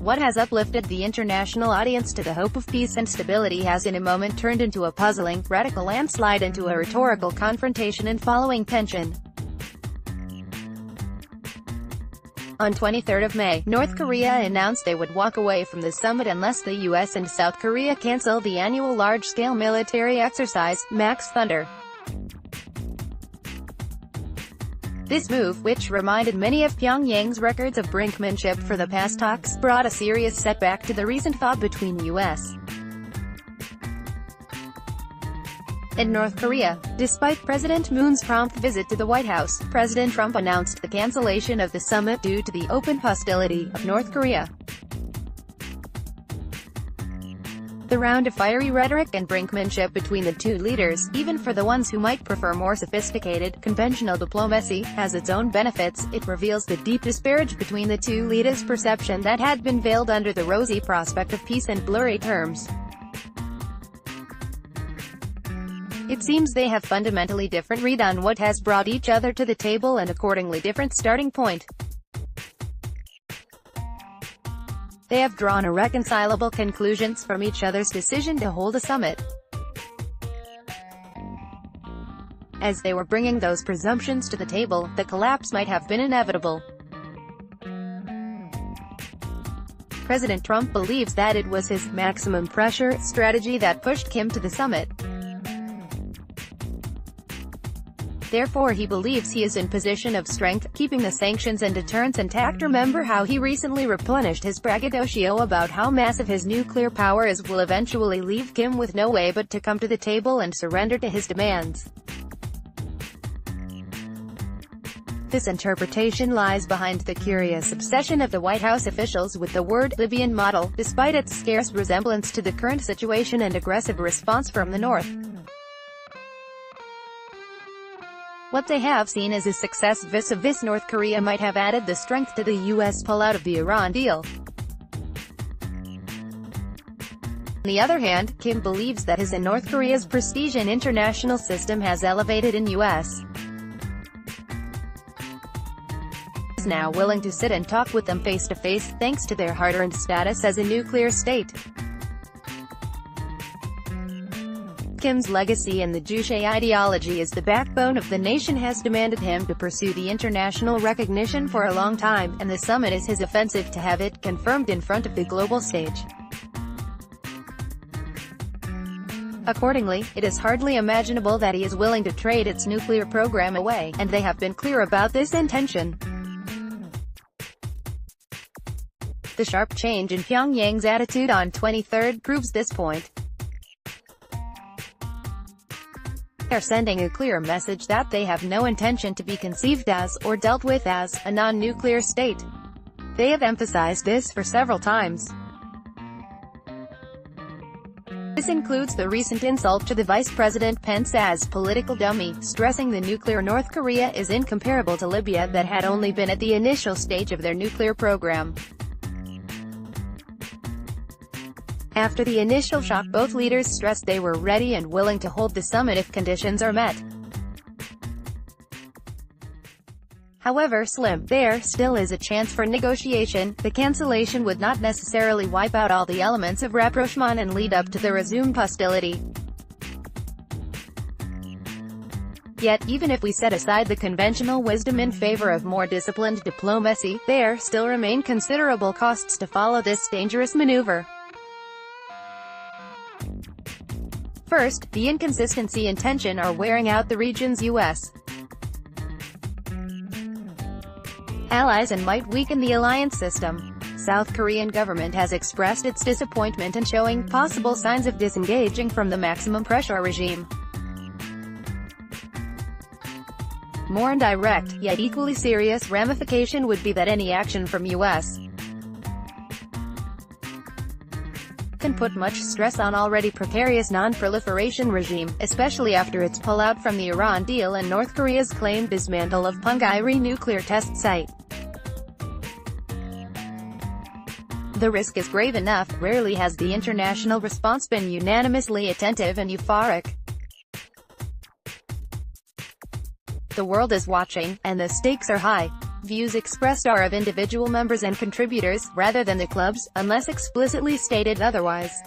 What has uplifted the international audience to the hope of peace and stability has in a moment turned into a puzzling, radical landslide into a rhetorical confrontation and following tension. On 23 May, North Korea announced they would walk away from the summit unless the US and South Korea cancel the annual large-scale military exercise, Max Thunder. This move, which reminded many of Pyongyang's records of brinkmanship for the past talks, brought a serious setback to the recent thaw between US and North Korea. Despite President Moon's prompt visit to the White House, President Trump announced the cancellation of the summit due to the open hostility of North Korea. The round of fiery rhetoric and brinkmanship between the two leaders, even for the ones who might prefer more sophisticated, conventional diplomacy, has its own benefits. It reveals the deep disparity between the two leaders' perception that had been veiled under the rosy prospect of peace and blurry terms. It seems they have fundamentally different read on what has brought each other to the table and accordingly different starting point. They have drawn irreconcilable conclusions from each other's decision to hold a summit. As they were bringing those presumptions to the table, the collapse might have been inevitable. President Trump believes that it was his maximum pressure strategy that pushed Kim to the summit. Therefore he believes he is in position of strength, keeping the sanctions and deterrence intact. Remember how he recently replenished his braggadocio about how massive his nuclear power is will eventually leave Kim with no way but to come to the table and surrender to his demands. This interpretation lies behind the curious obsession of the White House officials with the word Libyan model, despite its scarce resemblance to the current situation and aggressive response from the North. What they have seen as a success vis-a-vis North Korea might have added the strength to the U.S. pullout of the Iran deal. On the other hand, Kim believes that his and North Korea's prestige in international system has elevated in U.S. is now willing to sit and talk with them face-to-face, thanks to their hard-earned status as a nuclear state. Kim's legacy and the Juche ideology as the backbone of the nation has demanded him to pursue the international recognition for a long time, and the summit is his offensive to have it confirmed in front of the global stage. Accordingly, it is hardly imaginable that he is willing to trade its nuclear program away, and they have been clear about this intention. The sharp change in Pyongyang's attitude on 23rd proves this point. They are sending a clear message that they have no intention to be conceived as, or dealt with as, a non-nuclear state. They have emphasized this for several times. This includes the recent insult to the Vice President Pence as political dummy, stressing the nuclear North Korea is incomparable to Libya that had only been at the initial stage of their nuclear program. After the initial shock, both leaders stressed they were ready and willing to hold the summit if conditions are met. However slim, there still is a chance for negotiation. The cancellation would not necessarily wipe out all the elements of rapprochement and lead up to the resumed hostility. Yet, even if we set aside the conventional wisdom in favor of more disciplined diplomacy, there still remain considerable costs to follow this dangerous maneuver. First, the inconsistency and tension are wearing out the region's U.S. allies and might weaken the alliance system. South Korean government has expressed its disappointment and showing possible signs of disengaging from the maximum pressure regime. More indirect, yet equally serious ramification would be that any action from U.S. can put much stress on already precarious non-proliferation regime, especially after its pullout from the Iran deal and North Korea's claimed dismantle of Pyeongyang nuclear test site. The risk is grave enough. Rarely has the international response been unanimously attentive and euphoric. The world is watching, and the stakes are high. Views expressed are of individual members and contributors, rather than the club's, unless explicitly stated otherwise.